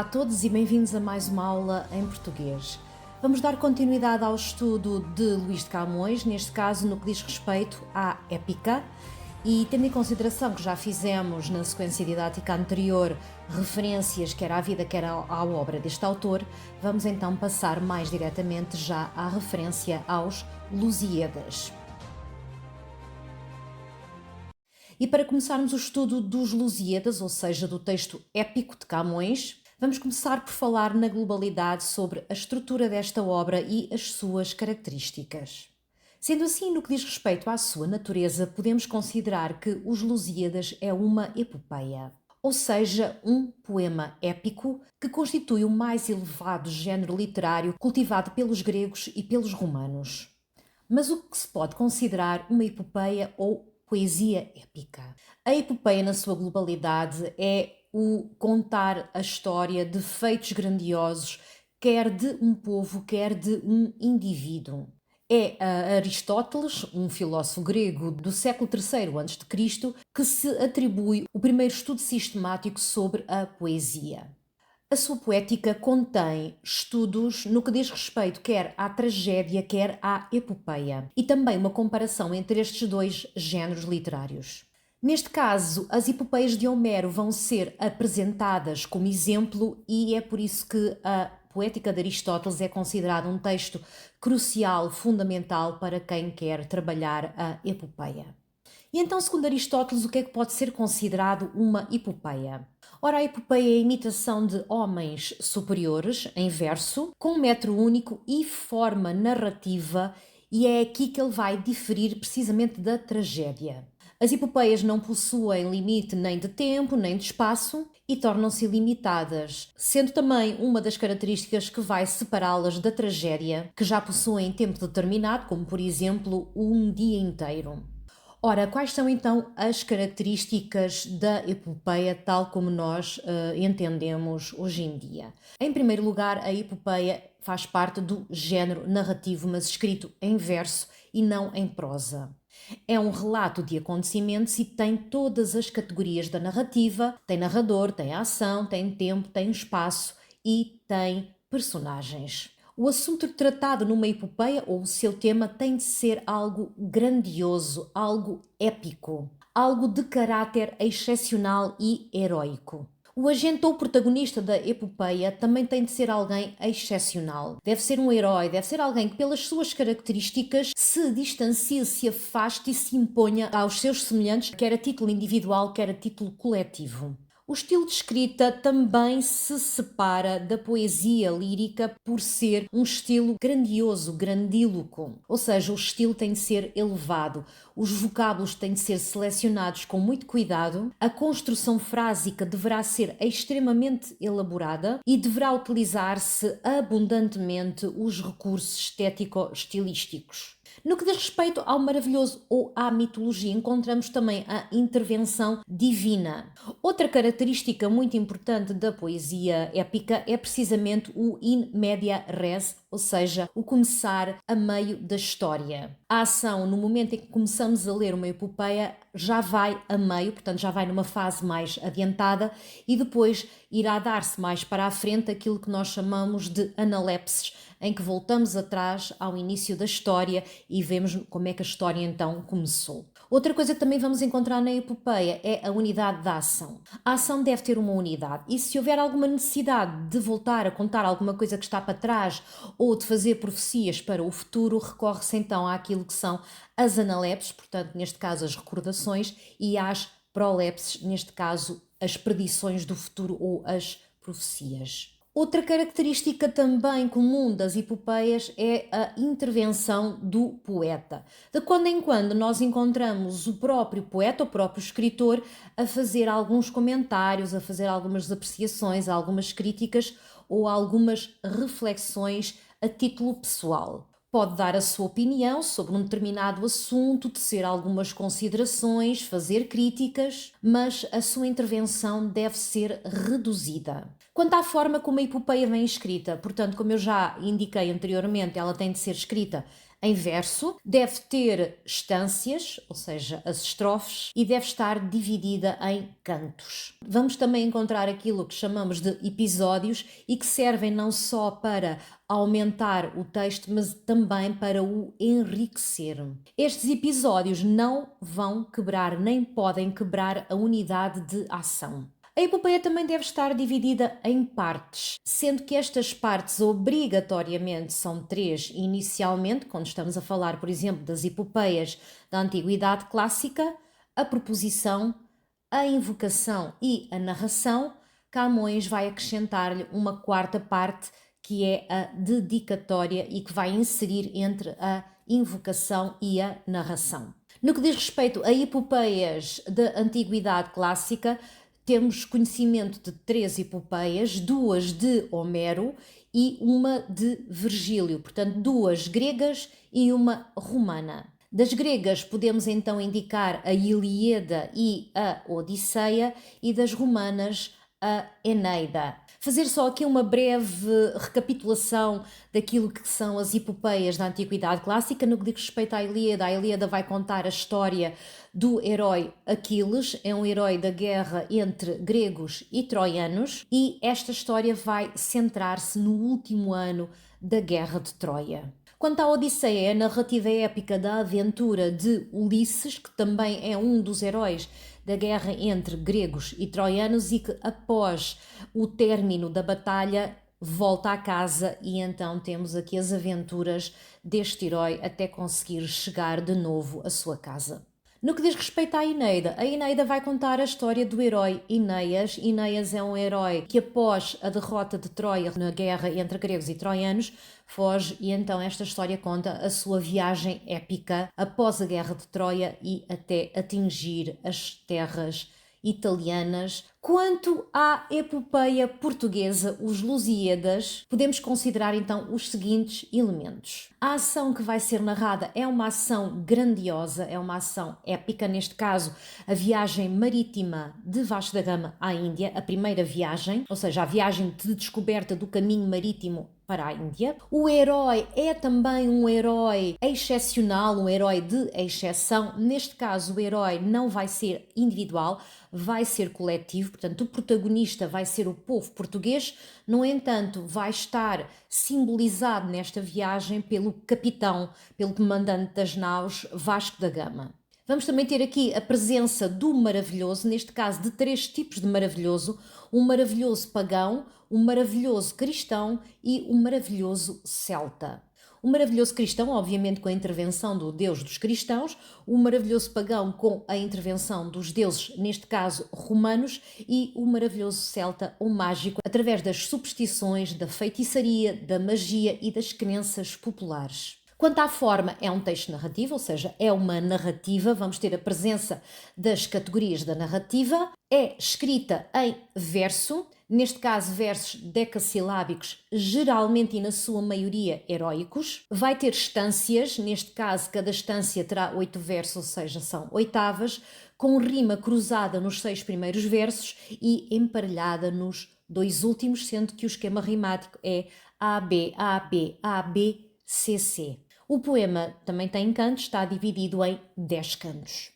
Olá a todos e bem-vindos a mais uma aula em português. Vamos dar continuidade ao estudo de Luís de Camões, neste caso no que diz respeito à épica, e tendo em consideração que já fizemos na sequência didática anterior referências quer à vida quer à obra deste autor, vamos então passar mais diretamente já à referência aos Lusíadas. E para começarmos o estudo dos Lusíadas, ou seja, do texto épico de Camões, vamos começar por falar na globalidade sobre a estrutura desta obra e as suas características. Sendo assim, no que diz respeito à sua natureza, podemos considerar que os Lusíadas é uma epopeia, ou seja, um poema épico que constitui o mais elevado género literário cultivado pelos gregos e pelos romanos. Mas o que se pode considerar uma epopeia ou poesia épica? A epopeia, na sua globalidade, é o contar a história de feitos grandiosos, quer de um povo, quer de um indivíduo. É Aristóteles, um filósofo grego do século III a.C., que se atribui o primeiro estudo sistemático sobre a poesia. A sua poética contém estudos no que diz respeito quer à tragédia, quer à epopeia, e também uma comparação entre estes dois géneros literários. Neste caso, as epopeias de Homero vão ser apresentadas como exemplo e é por isso que a Poética de Aristóteles é considerada um texto crucial, fundamental para quem quer trabalhar a epopeia. E então, segundo Aristóteles, o que é que pode ser considerado uma epopeia? Ora, a epopeia é a imitação de homens superiores, em verso, com um metro único e forma narrativa, e é aqui que ele vai diferir precisamente da tragédia. As epopeias não possuem limite nem de tempo, nem de espaço e tornam-se ilimitadas, sendo também uma das características que vai separá-las da tragédia, que já possuem tempo determinado, como por exemplo um dia inteiro. Ora, quais são então as características da epopeia tal como nós entendemos hoje em dia? Em primeiro lugar, a epopeia faz parte do género narrativo, mas escrito em verso e não em prosa. É um relato de acontecimentos e tem todas as categorias da narrativa, tem narrador, tem ação, tem tempo, tem espaço e tem personagens. O assunto tratado numa epopeia ou o seu tema tem de ser algo grandioso, algo épico, algo de caráter excepcional e heróico. O agente ou protagonista da epopeia também tem de ser alguém excepcional. Deve ser um herói, deve ser alguém que, pelas suas características, se distancie, se afaste e se imponha aos seus semelhantes, quer a título individual, quer a título coletivo. O estilo de escrita também se separa da poesia lírica por ser um estilo grandioso, grandíloco. Ou seja, o estilo tem de ser elevado, os vocábulos têm de ser selecionados com muito cuidado, a construção frásica deverá ser extremamente elaborada e deverá utilizar-se abundantemente os recursos estético-estilísticos. No que diz respeito ao maravilhoso ou à mitologia, encontramos também a intervenção divina. Outra característica muito importante da poesia épica é precisamente o in media res, ou seja, o começar a meio da história. A ação, no momento em que começamos a ler uma epopeia, já vai a meio, portanto já vai numa fase mais adiantada e depois irá dar-se mais para a frente aquilo que nós chamamos de analepses, em que voltamos atrás ao início da história e vemos como é que a história então começou. Outra coisa que também vamos encontrar na epopeia é a unidade da ação. A ação deve ter uma unidade e se houver alguma necessidade de voltar a contar alguma coisa que está para trás ou de fazer profecias para o futuro, recorre-se então àquilo que são as analepses, portanto neste caso as recordações, e às prolepses, neste caso as predições do futuro ou as profecias. Outra característica também comum das epopeias é a intervenção do poeta. De quando em quando nós encontramos o próprio poeta, o próprio escritor, a fazer alguns comentários, a fazer algumas apreciações, algumas críticas ou algumas reflexões a título pessoal. Pode dar a sua opinião sobre um determinado assunto, tecer algumas considerações, fazer críticas, mas a sua intervenção deve ser reduzida. Quanto à forma como a epopeia vem escrita, portanto, como eu já indiquei anteriormente, ela tem de ser escrita Em verso, deve ter estâncias, ou seja, as estrofes, e deve estar dividida em cantos. Vamos também encontrar aquilo que chamamos de episódios e que servem não só para aumentar o texto, mas também para o enriquecer. Estes episódios não vão quebrar nem podem quebrar a unidade de ação. A epopeia também deve estar dividida em partes, sendo que estas partes obrigatoriamente são três inicialmente, quando estamos a falar, por exemplo, das epopeias da Antiguidade Clássica: a proposição, a invocação e a narração. Camões vai acrescentar-lhe uma quarta parte, que é a dedicatória e que vai inserir entre a invocação e a narração. No que diz respeito a epopeias da Antiguidade Clássica, temos conhecimento de três epopeias, duas de Homero e uma de Virgílio, portanto, duas gregas e uma romana. Das gregas podemos então indicar a Ilíada e a Odisseia, e das romanas a Eneida. Fazer só aqui uma breve recapitulação daquilo que são as epopeias da Antiguidade Clássica. No que diz respeito à Ilíada vai contar a história do herói Aquiles, é um herói da guerra entre gregos e troianos, e esta história vai centrar-se no último ano da Guerra de Troia. Quanto à Odisseia, é a narrativa épica da aventura de Ulisses, que também é um dos heróis da guerra entre gregos e troianos e que, após o término da batalha, volta à casa, e então temos aqui as aventuras deste herói até conseguir chegar de novo à sua casa. No que diz respeito à Eneida, a Eneida vai contar a história do herói Enéas. Enéas é um herói que, após a derrota de Troia na guerra entre gregos e troianos, foge, e então esta história conta a sua viagem épica após a guerra de Troia e até atingir as terras italianas. Quanto à epopeia portuguesa, os Lusíadas, podemos considerar então os seguintes elementos. A ação que vai ser narrada é uma ação grandiosa, é uma ação épica, neste caso a viagem marítima de Vasco da Gama à Índia, a primeira viagem, ou seja, a viagem de descoberta do caminho marítimo para a Índia. O herói é também um herói excepcional, um herói de exceção. Neste caso, o herói não vai ser individual, vai ser coletivo, portanto, o protagonista vai ser o povo português. No entanto, vai estar simbolizado nesta viagem pelo capitão, pelo comandante das naus, Vasco da Gama. Vamos também ter aqui a presença do maravilhoso, neste caso de três tipos de maravilhoso: um maravilhoso pagão, um maravilhoso cristão e um maravilhoso celta. O maravilhoso cristão, obviamente, com a intervenção do Deus dos cristãos, o maravilhoso pagão com a intervenção dos deuses, neste caso romanos, e o maravilhoso celta ou mágico, através das superstições, da feitiçaria, da magia e das crenças populares. Quanto à forma, é um texto narrativo, ou seja, é uma narrativa. Vamos ter a presença das categorias da narrativa. É escrita em verso, neste caso versos decassilábicos, geralmente e na sua maioria heróicos. Vai ter estâncias, neste caso cada estância terá 8 versos, ou seja, são oitavas, com rima cruzada nos 6 primeiros versos e emparelhada nos 2 últimos, sendo que o esquema rimático é AB, AB, AB, CC. O poema também tem cantos, está dividido em 10 cantos.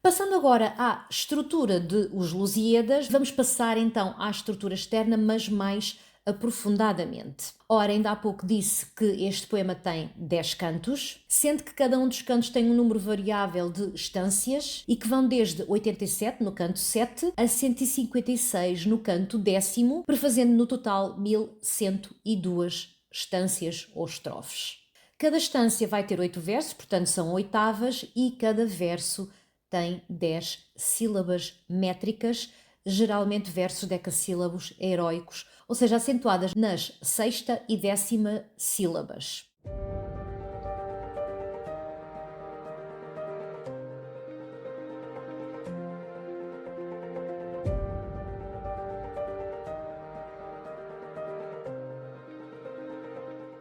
Passando agora à estrutura de Os Lusíadas, vamos passar então à estrutura externa, mas mais aprofundadamente. Ora, ainda há pouco disse que este poema tem 10 cantos, sendo que cada um dos cantos tem um número variável de estâncias e que vão desde 87 no canto 7 a 156 no canto 10º, prefazendo no total 1102 estâncias ou estrofes. Cada estância vai ter 8 versos, portanto são oitavas, e cada verso tem 10 sílabas métricas, geralmente versos decassílabos heróicos, ou seja, acentuadas nas sexta e 10ª sílabas.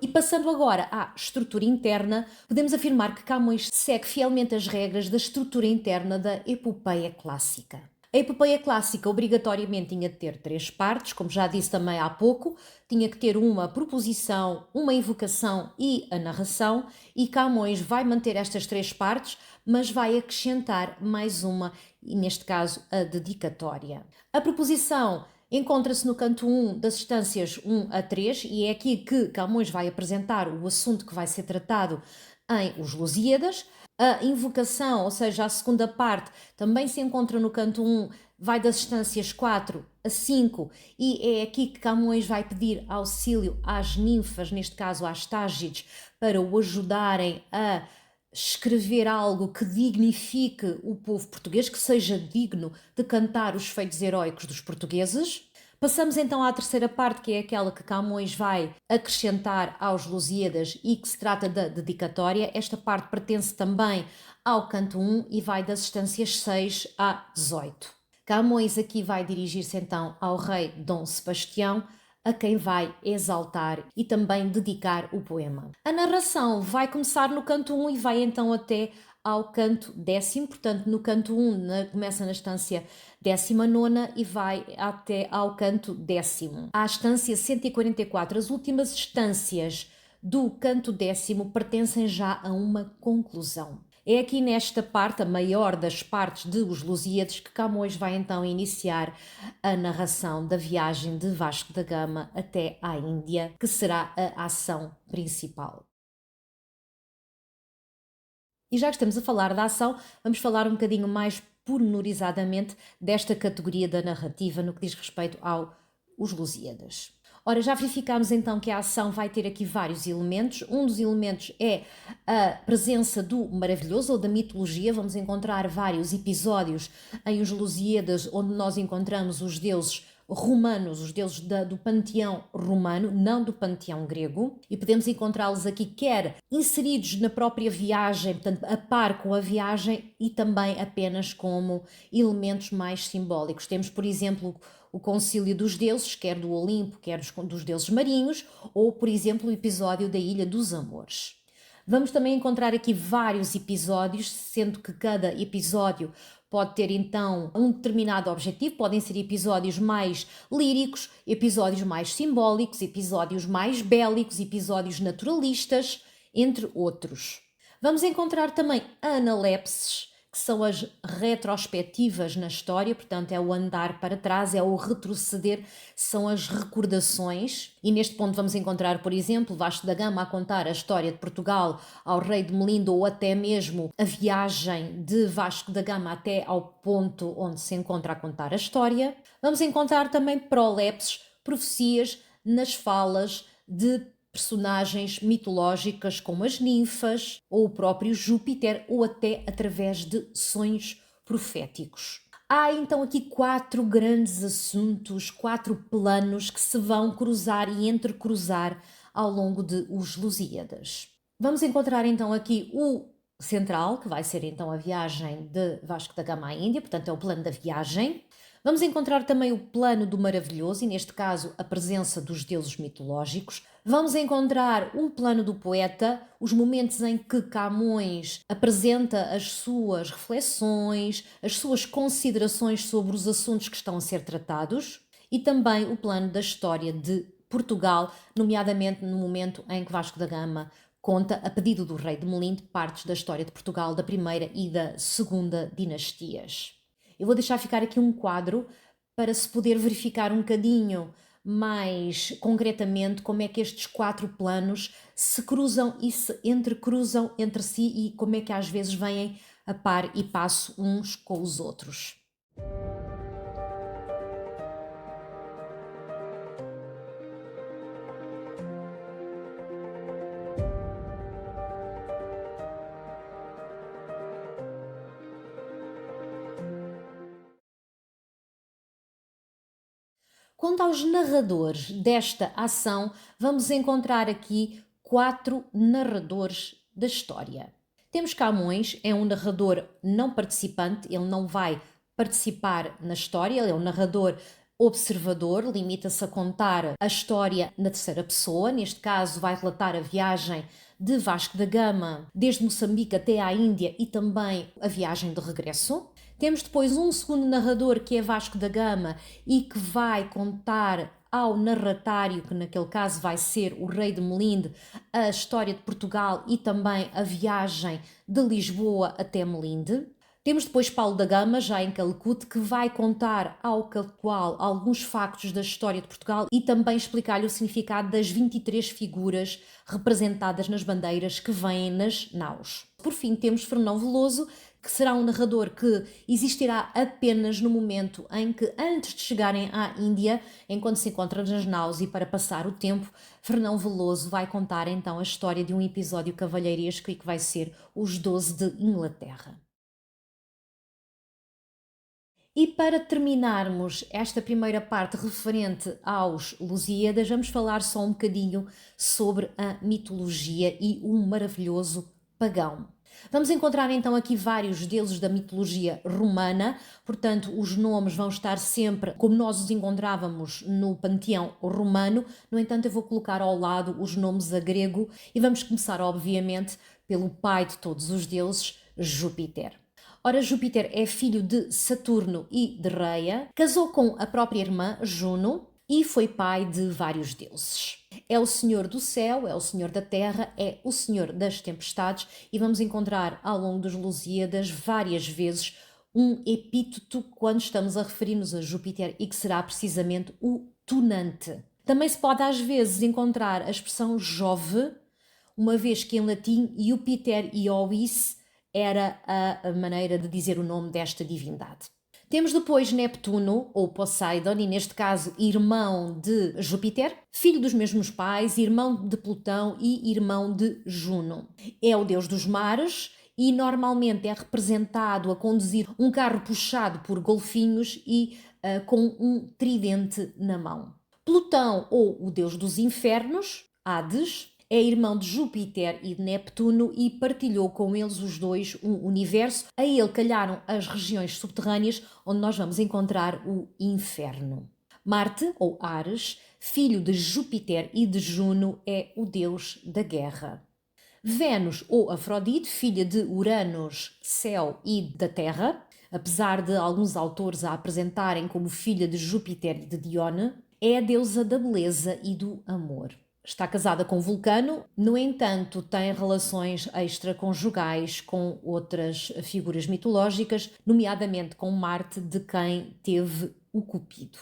E passando agora à estrutura interna, podemos afirmar que Camões segue fielmente as regras da estrutura interna da epopeia clássica. A epopeia clássica obrigatoriamente tinha de ter três partes, como já disse também há pouco, tinha que ter uma proposição, uma invocação e a narração, e Camões vai manter estas três partes, mas vai acrescentar mais uma, e neste caso a dedicatória. A proposição encontra-se no canto 1 das estâncias 1 a 3 e é aqui que Camões vai apresentar o assunto que vai ser tratado em Os Lusíadas. A invocação, ou seja, a segunda parte, também se encontra no canto 1, vai das estâncias 4 a 5 e é aqui que Camões vai pedir auxílio às ninfas, neste caso às Tágides, para o ajudarem a escrever algo que dignifique o povo português, que seja digno de cantar os feitos heróicos dos portugueses. Passamos então à terceira parte, que é aquela que Camões vai acrescentar aos Lusíadas e que se trata da dedicatória. Esta parte pertence também ao canto 1 e vai das estâncias 6 a 18. Camões aqui vai dirigir-se então ao rei Dom Sebastião, a quem vai exaltar e também dedicar o poema. A narração vai começar no canto 1 e vai então até ao canto 10º, portanto no canto 1 começa na estância 19ª e vai até ao canto 10º. À estância 144, as últimas estâncias do canto 10º pertencem já a uma conclusão. É aqui nesta parte, a maior das partes de Os Lusíadas, que Camões vai então iniciar a narração da viagem de Vasco da Gama até à Índia, que será a ação principal. E já que estamos a falar da ação, vamos falar um bocadinho mais pormenorizadamente desta categoria da narrativa no que diz respeito aos Lusíadas. Ora, já verificámos então que a ação vai ter aqui vários elementos. Um dos elementos é a presença do maravilhoso ou da mitologia. Vamos encontrar vários episódios em Os Lusíadas onde nós encontramos os deuses romanos, os deuses do panteão romano, não do panteão grego, e podemos encontrá-los aqui quer inseridos na própria viagem, portanto a par com a viagem e também apenas como elementos mais simbólicos. Temos, por exemplo, o concílio dos deuses, quer do Olimpo, quer dos deuses marinhos, ou, por exemplo, o episódio da Ilha dos Amores. Vamos também encontrar aqui vários episódios, sendo que cada episódio pode ter então um determinado objetivo, podem ser episódios mais líricos, episódios mais simbólicos, episódios mais bélicos, episódios naturalistas, entre outros. Vamos encontrar também analepses, que são as retrospectivas na história, portanto é o andar para trás, é o retroceder, são as recordações. E neste ponto vamos encontrar, por exemplo, Vasco da Gama a contar a história de Portugal ao rei de Melinda ou até mesmo a viagem de Vasco da Gama até ao ponto onde se encontra a contar a história. Vamos encontrar também prolepses, profecias nas falas de personagens mitológicas como as ninfas ou o próprio Júpiter ou até através de sonhos proféticos. Há então aqui 4 grandes assuntos, 4 planos que se vão cruzar e entrecruzar ao longo de Os Lusíadas. Vamos encontrar então aqui o central, que vai ser então a viagem de Vasco da Gama à Índia, portanto é o plano da viagem. Vamos encontrar também o plano do maravilhoso, e neste caso a presença dos deuses mitológicos. Vamos encontrar o plano do poeta, os momentos em que Camões apresenta as suas reflexões, as suas considerações sobre os assuntos que estão a ser tratados, e também o plano da história de Portugal, nomeadamente no momento em que Vasco da Gama conta, a pedido do rei de Melinde, partes da história de Portugal da primeira e da segunda dinastias. Eu vou deixar ficar aqui um quadro para se poder verificar um bocadinho mais concretamente como é que estes 4 planos se cruzam e se entrecruzam entre si e como é que às vezes vêm a par e passo uns com os outros. Quanto aos narradores desta ação, vamos encontrar aqui 4 narradores da história. Temos Camões, é um narrador não participante, ele não vai participar na história, ele é um narrador observador, limita-se a contar a história na terceira pessoa, neste caso vai relatar a viagem de Vasco da Gama desde Moçambique até à Índia e também a viagem de regresso. Temos depois um segundo narrador que é Vasco da Gama e que vai contar ao narratário, que naquele caso vai ser o rei de Melinde, a história de Portugal e também a viagem de Lisboa até Melinde. Temos depois Paulo da Gama, já em Calicut, que vai contar ao Calicual alguns factos da história de Portugal e também explicar-lhe o significado das 23 figuras representadas nas bandeiras que vêm nas naus. Por fim, temos Fernão Veloso, que será um narrador que existirá apenas no momento em que, antes de chegarem à Índia, enquanto se encontram nas naus e para passar o tempo, Fernão Veloso vai contar então a história de um episódio cavalheiresco e que vai ser os 12 de Inglaterra. E para terminarmos esta primeira parte referente aos Lusíadas, vamos falar só um bocadinho sobre a mitologia e o maravilhoso pagão. Vamos encontrar então aqui vários deuses da mitologia romana, portanto os nomes vão estar sempre como nós os encontrávamos no panteão romano, no entanto eu vou colocar ao lado os nomes a grego e vamos começar obviamente pelo pai de todos os deuses, Júpiter. Ora, Júpiter é filho de Saturno e de Reia, casou com a própria irmã Juno e foi pai de vários deuses. É o senhor do céu, é o senhor da terra, é o senhor das tempestades e vamos encontrar ao longo dos Lusíadas várias vezes um epíteto quando estamos a referir-nos a Júpiter e que será precisamente o tunante. Também se pode às vezes encontrar a expressão Jove, uma vez que em latim Júpiter Iovis era a maneira de dizer o nome desta divindade. Temos depois Neptuno, ou Poseidon, e neste caso irmão de Júpiter, filho dos mesmos pais, irmão de Plutão e irmão de Juno. É o deus dos mares e normalmente é representado a conduzir um carro puxado por golfinhos e com um tridente na mão. Plutão, ou o deus dos infernos, Hades, é irmão de Júpiter e de Neptuno e partilhou com eles os dois um universo. A ele calharam as regiões subterrâneas onde nós vamos encontrar o inferno. Marte, ou Ares, filho de Júpiter e de Juno, é o deus da guerra. Vênus, ou Afrodite, filha de Uranus, céu e da terra, apesar de alguns autores a apresentarem como filha de Júpiter e de Dione, é a deusa da beleza e do amor. Está casada com Vulcano, no entanto, tem relações extraconjugais com outras figuras mitológicas, nomeadamente com Marte, de quem teve o Cupido.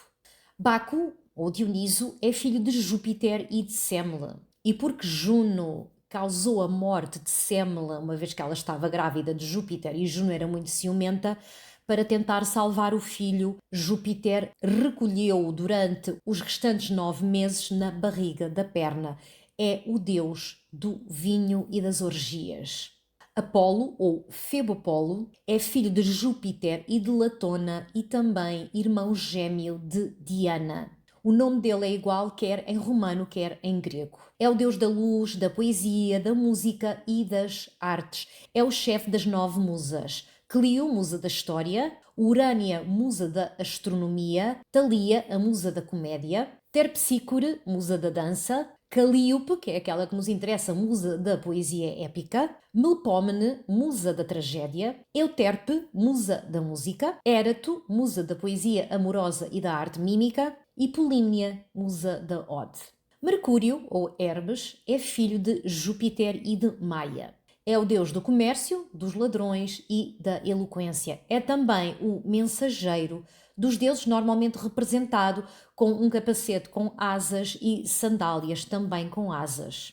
Baco, ou Dioniso, é filho de Júpiter e de Semele. E porque Juno causou a morte de Semele, uma vez que ela estava grávida de Júpiter e Juno era muito ciumenta, para tentar salvar o filho, Júpiter recolheu-o durante os restantes 9 meses na barriga da perna. É o deus do vinho e das orgias. Apolo, ou Febopolo, é filho de Júpiter e de Latona e também irmão gêmeo de Diana. O nome dele é igual quer em romano, quer em grego. É o deus da luz, da poesia, da música e das artes. É o chefe das 9 musas. Clio, musa da história, Urânia, musa da astronomia, Thalia, a musa da comédia, Terpsícore, musa da dança, Calíope, que é aquela que nos interessa, musa da poesia épica, Melpómene, musa da tragédia, Euterpe, musa da música, Érato, musa da poesia amorosa e da arte mímica, e Polímnia, musa da ode. Mercúrio, ou Hermes, é filho de Júpiter e de Maia. É o deus do comércio, dos ladrões e da eloquência. É também o mensageiro dos deuses, normalmente representado com um capacete com asas e sandálias também com asas.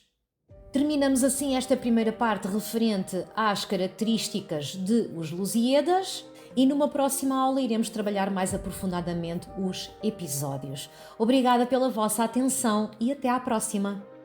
Terminamos assim esta primeira parte referente às características de os Lusíadas e numa próxima aula iremos trabalhar mais aprofundadamente os episódios. Obrigada pela vossa atenção e até à próxima!